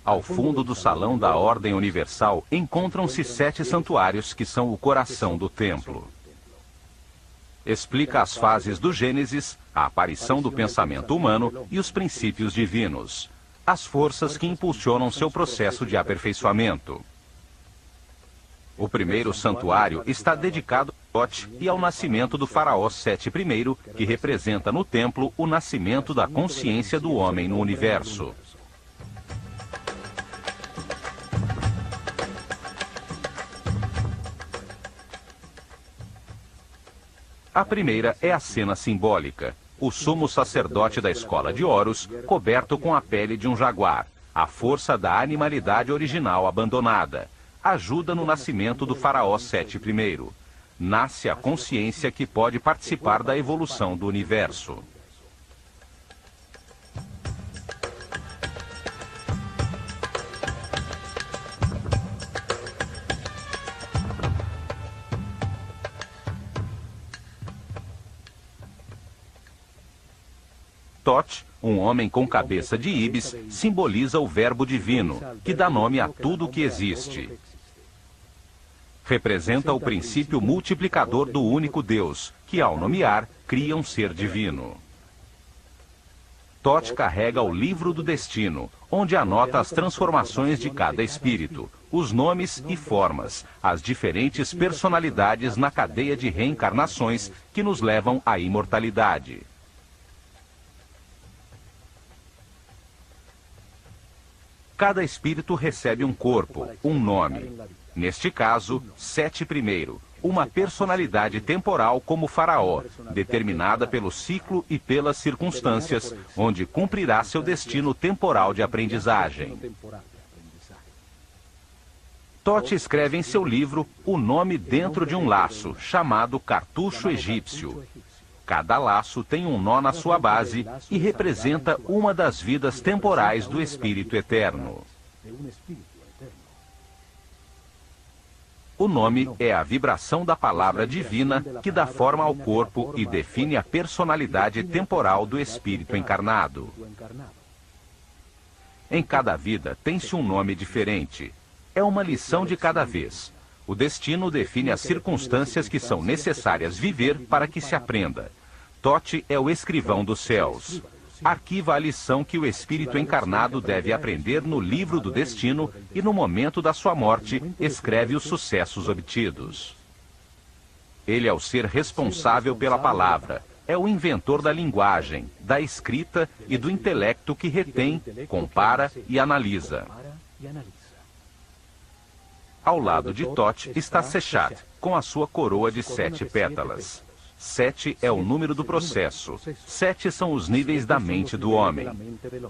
Ao fundo do salão da Ordem Universal encontram-se 7 santuários que são o coração do templo. Explica as fases do Gênesis, a aparição do pensamento humano e os princípios divinos, as forças que impulsionam seu processo de aperfeiçoamento. O primeiro santuário está dedicado a Thoth e ao nascimento do faraó Sete I, que representa no templo o nascimento da consciência do homem no universo. A primeira é a cena simbólica. O sumo sacerdote da escola de Horus, coberto com a pele de um jaguar, a força da animalidade original abandonada, ajuda no nascimento do faraó Sete I. Nasce a consciência que pode participar da evolução do universo. Thoth, um homem com cabeça de íbis, simboliza o verbo divino, que dá nome a tudo o que existe. Representa o princípio multiplicador do único Deus, que ao nomear, cria um ser divino. Thoth carrega o livro do destino, onde anota as transformações de cada espírito, os nomes e formas, as diferentes personalidades na cadeia de reencarnações que nos levam à imortalidade. Cada espírito recebe um corpo, um nome. Neste caso, Sete I, uma personalidade temporal como faraó, determinada pelo ciclo e pelas circunstâncias, onde cumprirá seu destino temporal de aprendizagem. Thoth escreve em seu livro o nome dentro de um laço, chamado cartucho egípcio. Cada laço tem um nó na sua base e representa uma das vidas temporais do Espírito Eterno. O nome é a vibração da palavra divina que dá forma ao corpo e define a personalidade temporal do Espírito encarnado. Em cada vida tem-se um nome diferente. É uma lição de cada vez. O destino define as circunstâncias que são necessárias viver para que se aprenda. Thoth é o escrivão dos céus. Arquiva a lição que o espírito encarnado deve aprender no livro do destino e no momento da sua morte escreve os sucessos obtidos. Ele é o ser responsável pela palavra, é o inventor da linguagem, da escrita e do intelecto que retém, compara e analisa. Ao lado de Thoth está Seshat, com a sua coroa de 7 pétalas. 7 é o número do processo. 7 são os níveis da mente do homem.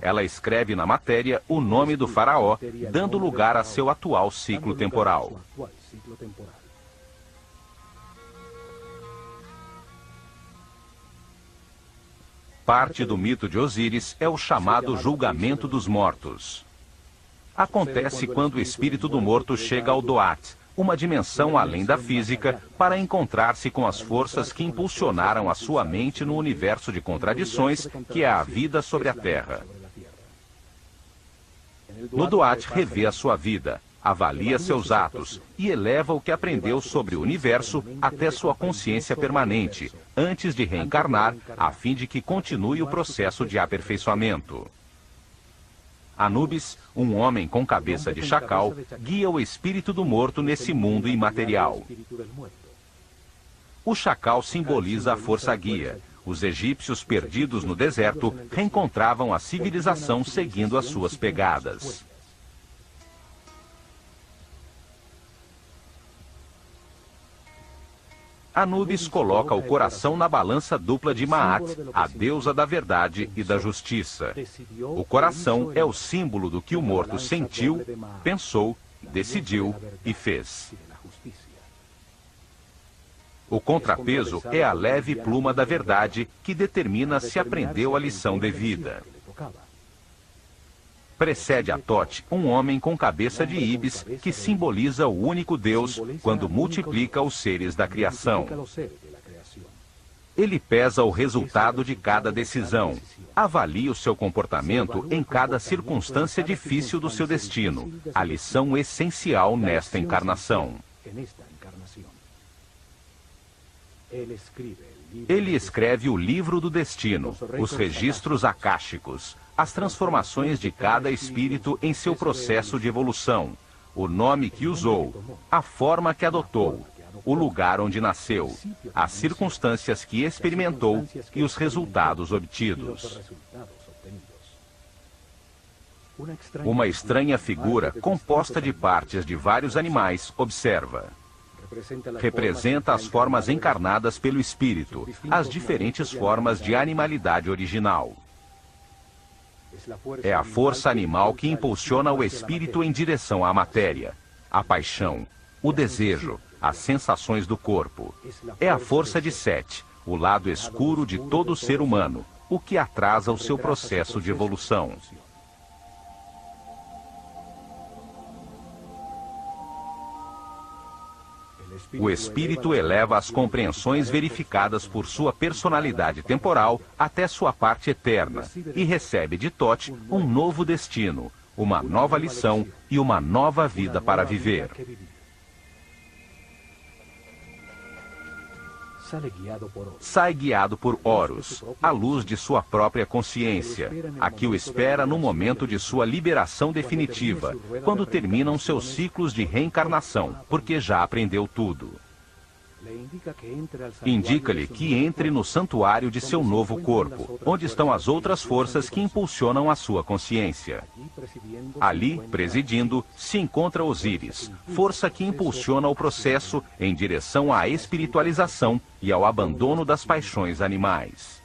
Ela escreve na matéria o nome do faraó, dando lugar a seu atual ciclo temporal. Parte do mito de Osíris é o chamado julgamento dos mortos. Acontece quando o espírito do morto chega ao Doat, uma dimensão além da física, para encontrar-se com as forças que impulsionaram a sua mente no universo de contradições que é a vida sobre a Terra. No Doat revê a sua vida, avalia seus atos e eleva o que aprendeu sobre o universo até sua consciência permanente, antes de reencarnar, a fim de que continue o processo de aperfeiçoamento. Anubis, um homem com cabeça de chacal, guia o espírito do morto nesse mundo imaterial. O chacal simboliza a força guia. Os egípcios perdidos no deserto reencontravam a civilização seguindo as suas pegadas. Anubis coloca o coração na balança dupla de Maat, a deusa da verdade e da justiça. O coração é o símbolo do que o morto sentiu, pensou, decidiu e fez. O contrapeso é a leve pluma da verdade que determina se aprendeu a lição devida. Precede a Thoth um homem com cabeça de íbis que simboliza o único Deus quando multiplica os seres da criação. Ele pesa o resultado de cada decisão. Avalie o seu comportamento em cada circunstância difícil do seu destino. A lição essencial nesta encarnação. Ele escreve o livro do destino, os registros akáshicos, as transformações de cada espírito em seu processo de evolução, o nome que usou, a forma que adotou, o lugar onde nasceu, as circunstâncias que experimentou e os resultados obtidos. Uma estranha figura, composta de partes de vários animais, observa. Representa as formas encarnadas pelo espírito, as diferentes formas de animalidade original. É a força animal que impulsiona o espírito em direção à matéria, a paixão, o desejo, as sensações do corpo. É a força de Sete, o lado escuro de todo ser humano, o que atrasa o seu processo de evolução. O espírito eleva as compreensões verificadas por sua personalidade temporal até sua parte eterna e recebe de Thoth um novo destino, uma nova lição e uma nova vida para viver. Sai guiado por Horus, a luz de sua própria consciência, a que o espera no momento de sua liberação definitiva, quando terminam seus ciclos de reencarnação, porque já aprendeu tudo. Indica-lhe que entre no santuário de seu novo corpo, onde estão as outras forças que impulsionam a sua consciência. Ali, presidindo, se encontra Osíris, força que impulsiona o processo em direção à espiritualização e ao abandono das paixões animais.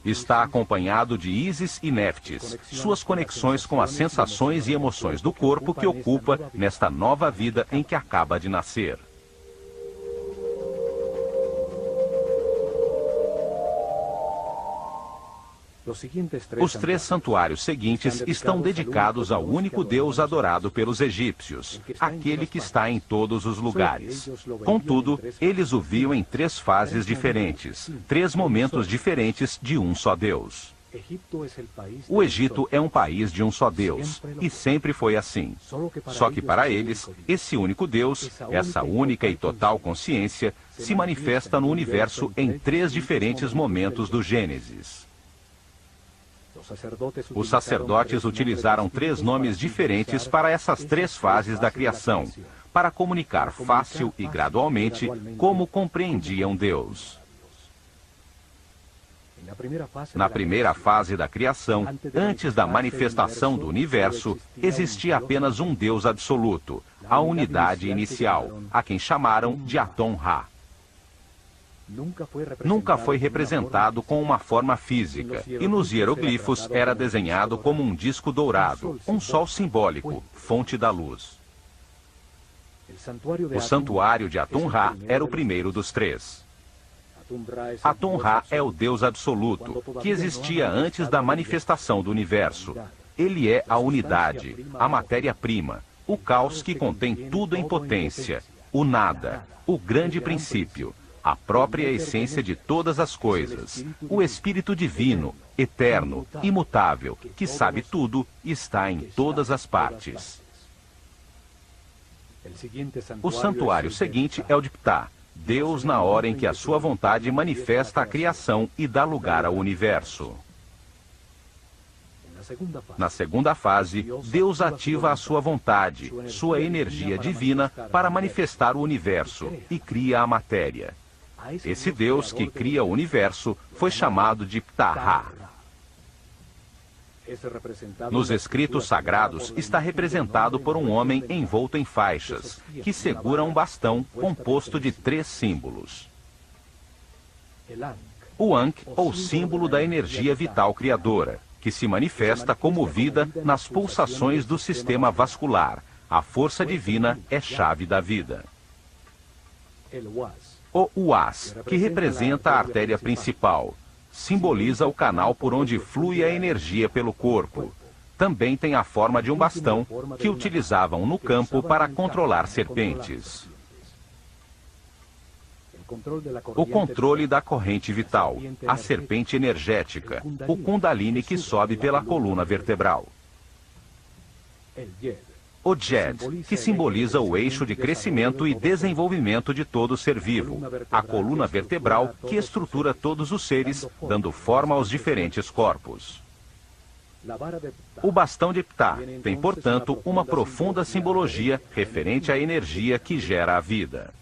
Está acompanhado de Ísis e Néftis, suas conexões com as sensações e emoções do corpo que ocupa nesta nova vida em que acaba de nascer. Os 3 santuários seguintes estão dedicados ao único Deus adorado pelos egípcios, aquele que está em todos os lugares. Contudo, eles o viam em 3 fases diferentes, 3 momentos diferentes de um só Deus. O Egito é um país de um só Deus, e sempre foi assim. Só que para eles, esse único Deus, essa única e total consciência, se manifesta no universo em 3 diferentes momentos do Gênesis. Os sacerdotes utilizaram 3 nomes diferentes para essas 3 fases da criação, para comunicar fácil e gradualmente como compreendiam Deus. Na primeira fase da criação, antes da manifestação do universo, existia apenas um Deus absoluto, a unidade inicial, a quem chamaram de Aton-Ra. Nunca foi representado com uma forma física, e nos hieroglifos era desenhado como um disco dourado, um sol simbólico, fonte da luz. O santuário de Atum-Ra era o primeiro dos 3. Atum-Ra é o Deus absoluto, que existia antes da manifestação do universo. Ele é a unidade, a matéria-prima, o caos que contém tudo em potência, o nada, o grande princípio, a própria essência de todas as coisas, o Espírito Divino, eterno, imutável, que sabe tudo e está em todas as partes. O santuário seguinte é o de Ptah, Deus na hora em que a sua vontade manifesta a criação e dá lugar ao universo. Na segunda fase, Deus ativa a sua vontade, sua energia divina, para manifestar o universo e cria a matéria. Esse Deus que cria o universo foi chamado de Ptah-Ra. Nos escritos sagrados está representado por um homem envolto em faixas, que segura um bastão composto de 3 símbolos. O Ankh, ou símbolo da energia vital criadora, que se manifesta como vida nas pulsações do sistema vascular. A força divina é chave da vida. O Uás, que representa a artéria principal, simboliza o canal por onde flui a energia pelo corpo. também tem a forma de um bastão que utilizavam no campo para controlar serpentes. O controle da corrente vital, a serpente energética, o Kundalini que sobe pela coluna vertebral. O Jed, que simboliza o eixo de crescimento e desenvolvimento de todo ser vivo, a coluna vertebral que estrutura todos os seres, dando forma aos diferentes corpos. O bastão de Ptah tem, portanto, uma profunda simbologia referente à energia que gera a vida.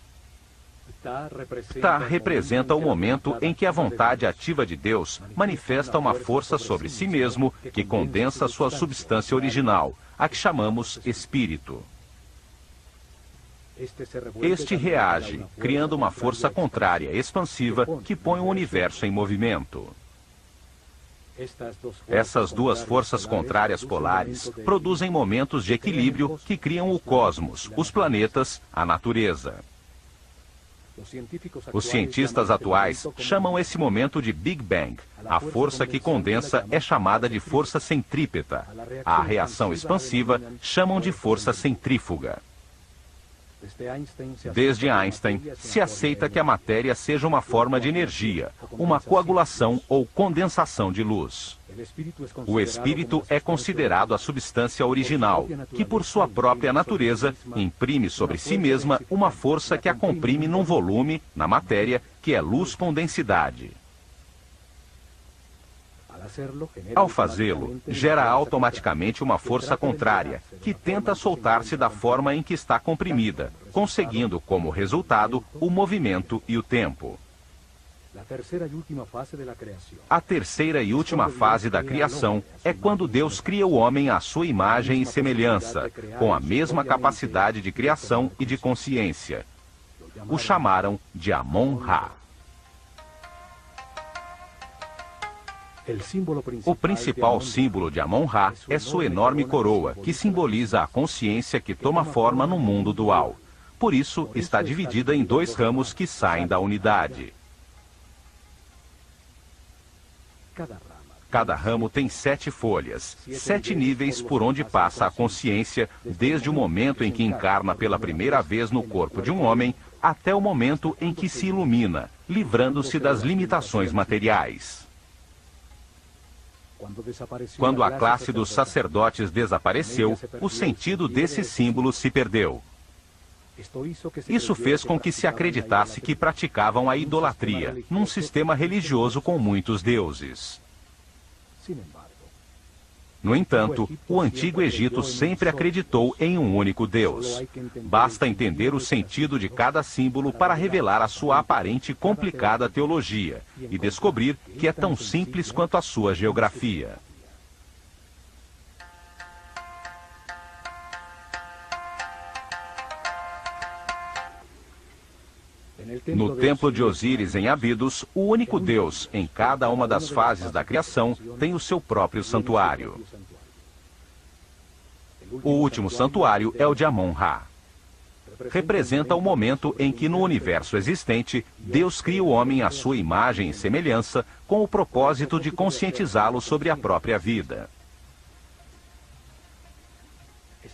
Ptah representa o momento em que a vontade ativa de Deus manifesta uma força sobre si mesmo que condensa sua substância original, a que chamamos espírito. Este reage, criando uma força contrária expansiva que põe o universo em movimento. Essas duas forças contrárias polares produzem momentos de equilíbrio que criam o cosmos, os planetas, a natureza. Os cientistas atuais chamam esse momento de Big Bang. A força que condensa é chamada de força centrípeta. A reação expansiva chamam de força centrífuga. Desde Einstein, se aceita que a matéria seja uma forma de energia, uma coagulação ou condensação de luz. O espírito é considerado a substância original, que por sua própria natureza imprime sobre si mesma uma força que a comprime num volume, na matéria, que é luz com densidade. Ao fazê-lo, gera automaticamente uma força contrária, que tenta soltar-se da forma em que está comprimida, conseguindo como resultado o movimento e o tempo. A terceira e última fase da criação é quando Deus cria o homem à sua imagem e semelhança, com a mesma capacidade de criação e de consciência. O chamaram de Amon-Ra. O principal símbolo de Amon-Ra é sua enorme coroa, que simboliza a consciência que toma forma no mundo dual. Por isso, está dividida em dois ramos que saem da unidade. Cada ramo tem 7 folhas, 7 níveis por onde passa a consciência, desde o momento em que encarna pela primeira vez no corpo de um homem, até o momento em que se ilumina, livrando-se das limitações materiais. Quando a classe dos sacerdotes desapareceu, o sentido desse símbolo se perdeu. Isso fez com que se acreditasse que praticavam a idolatria, num sistema religioso com muitos deuses. No entanto, o Antigo Egito sempre acreditou em um único Deus. Basta entender o sentido de cada símbolo para revelar a sua aparente complicada teologia e descobrir que é tão simples quanto a sua geografia. No templo de Osíris, em Abidos, o único Deus, em cada uma das fases da criação, tem o seu próprio santuário. O último santuário é o de Amon-Ra. Representa o momento em que no universo existente, Deus cria o homem à sua imagem e semelhança, com o propósito de conscientizá-lo sobre a própria vida.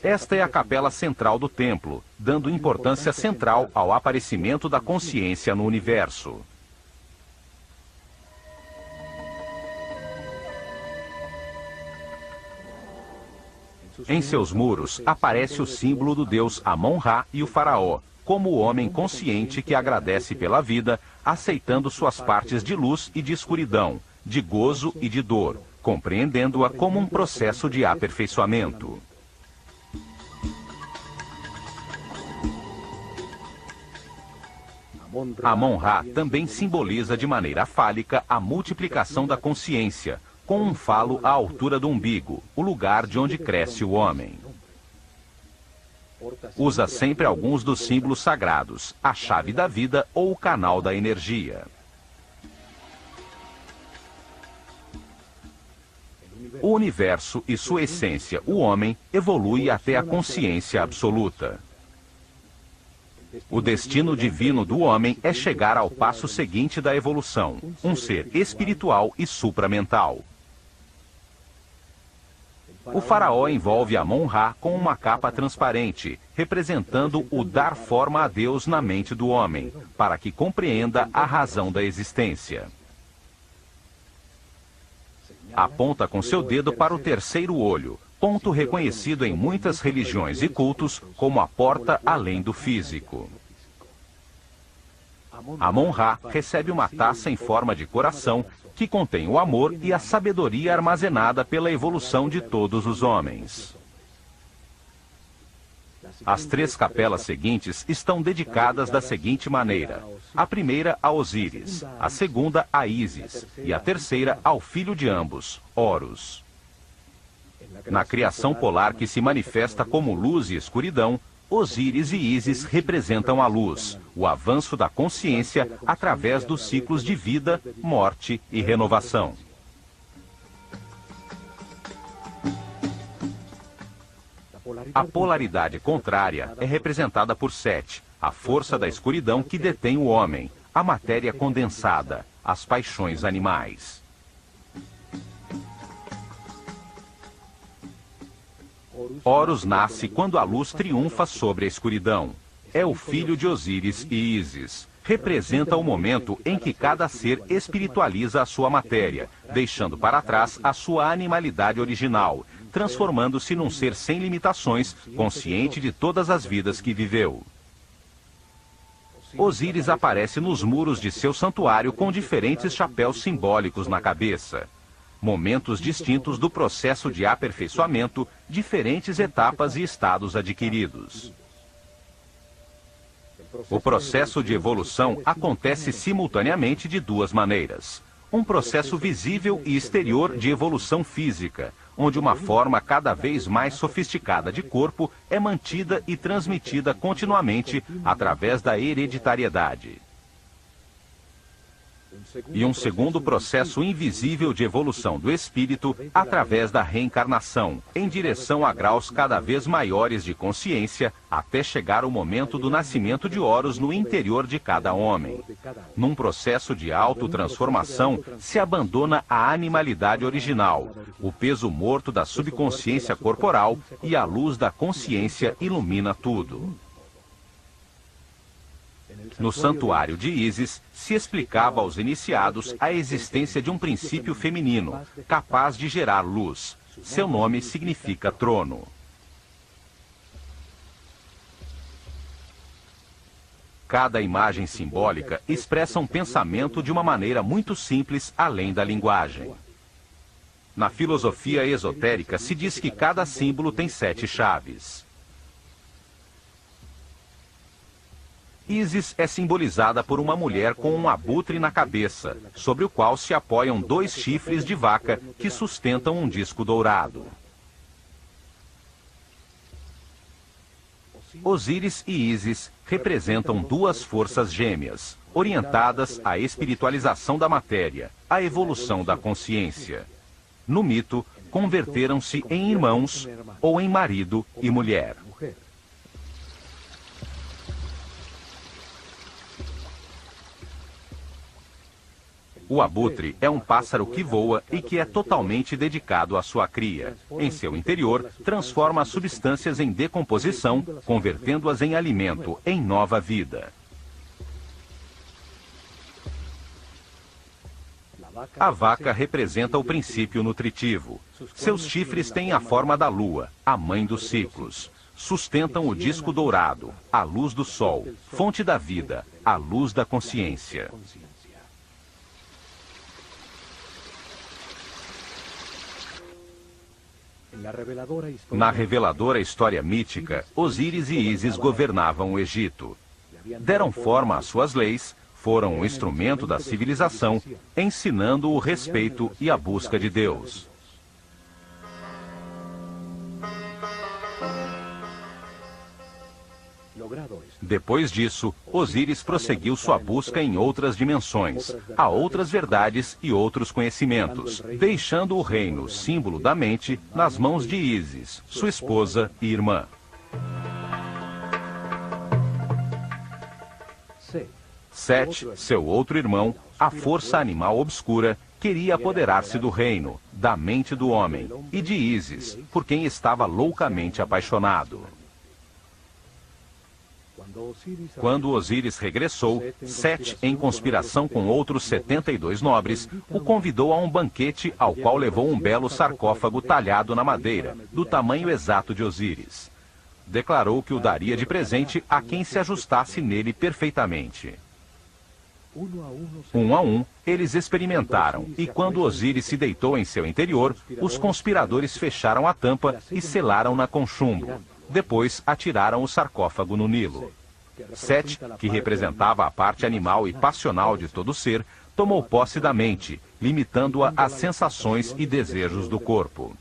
Esta é a capela central do templo, dando importância central ao aparecimento da consciência no universo. Em seus muros aparece o símbolo do deus Amon-Ra e o faraó, como o homem consciente que agradece pela vida, aceitando suas partes de luz e de escuridão, de gozo e de dor, compreendendo-a como um processo de aperfeiçoamento. Amon-Ra também simboliza de maneira fálica a multiplicação da consciência, com um falo à altura do umbigo, o lugar de onde cresce o homem. Usa sempre alguns dos símbolos sagrados, a chave da vida ou o canal da energia. O universo e sua essência, o homem, evolui até a consciência absoluta. O destino divino do homem é chegar ao passo seguinte da evolução, um ser espiritual e supramental. O faraó envolve Amon-Ra com uma capa transparente, representando o dar forma a Deus na mente do homem, para que compreenda a razão da existência. Aponta com seu dedo para o terceiro olho, ponto reconhecido em muitas religiões e cultos como a porta além do físico. Amon-Ra recebe uma taça em forma de coração que contém o amor e a sabedoria armazenada pela evolução de todos os homens. As 3 capelas seguintes estão dedicadas da seguinte maneira: a primeira a Osíris, a segunda a Ísis e a terceira ao filho de ambos, Horus. Na criação polar que se manifesta como luz e escuridão, Osíris e Ísis representam a luz, o avanço da consciência através dos ciclos de vida, morte e renovação. A polaridade contrária é representada por Set, a força da escuridão que detém o homem, a matéria condensada, as paixões animais. Horus nasce quando a luz triunfa sobre a escuridão. É o filho de Osíris e Ísis. Representa o momento em que cada ser espiritualiza a sua matéria, deixando para trás a sua animalidade original, transformando-se num ser sem limitações, consciente de todas as vidas que viveu. Osíris aparece nos muros de seu santuário com diferentes chapéus simbólicos na cabeça. Momentos distintos do processo de aperfeiçoamento, diferentes etapas e estados adquiridos. O processo de evolução acontece simultaneamente de 2 maneiras. Um processo visível e exterior de evolução física, onde uma forma cada vez mais sofisticada de corpo é mantida e transmitida continuamente através da hereditariedade. E um segundo processo invisível de evolução do espírito através da reencarnação, em direção a graus cada vez maiores de consciência, até chegar o momento do nascimento de Horus no interior de cada homem. Num processo de autotransformação, se abandona a animalidade original, o peso morto da subconsciência corporal e a luz da consciência ilumina tudo. No santuário de Ísis, se explicava aos iniciados a existência de um princípio feminino, capaz de gerar luz. Seu nome significa trono. Cada imagem simbólica expressa um pensamento de uma maneira muito simples, além da linguagem. Na filosofia esotérica se diz que cada símbolo tem 7 chaves. Ísis é simbolizada por uma mulher com um abutre na cabeça, sobre o qual se apoiam 2 chifres de vaca que sustentam um disco dourado. Osíris e Ísis representam 2 forças gêmeas, orientadas à espiritualização da matéria, à evolução da consciência. No mito, converteram-se em irmãos ou em marido e mulher. O abutre é um pássaro que voa e que é totalmente dedicado à sua cria. Em seu interior, transforma as substâncias em decomposição, convertendo-as em alimento, em nova vida. A vaca representa o princípio nutritivo. Seus chifres têm a forma da lua, a mãe dos ciclos. Sustentam o disco dourado, a luz do sol, fonte da vida, a luz da consciência. Na reveladora história mítica, Osíris e Ísis governavam o Egito. Deram forma às suas leis, foram um instrumento da civilização, ensinando o respeito e a busca de Deus. Depois disso, Osíris prosseguiu sua busca em outras dimensões, a outras verdades e outros conhecimentos, deixando o reino, símbolo da mente, nas mãos de Ísis, sua esposa e irmã. Set, seu outro irmão, a força animal obscura, queria apoderar-se do reino, da mente do homem, e de Ísis, por quem estava loucamente apaixonado. Quando Osíris regressou, Sete, em conspiração com outros 72 nobres, o convidou a um banquete ao qual levou um belo sarcófago talhado na madeira, do tamanho exato de Osíris. Declarou que o daria de presente a quem se ajustasse nele perfeitamente. Um a um, eles experimentaram, e quando Osíris se deitou em seu interior, os conspiradores fecharam a tampa e selaram-na com chumbo. Depois atiraram o sarcófago no Nilo. Sete, que representava a parte animal e passional de todo ser, tomou posse da mente, limitando-a às sensações e desejos do corpo.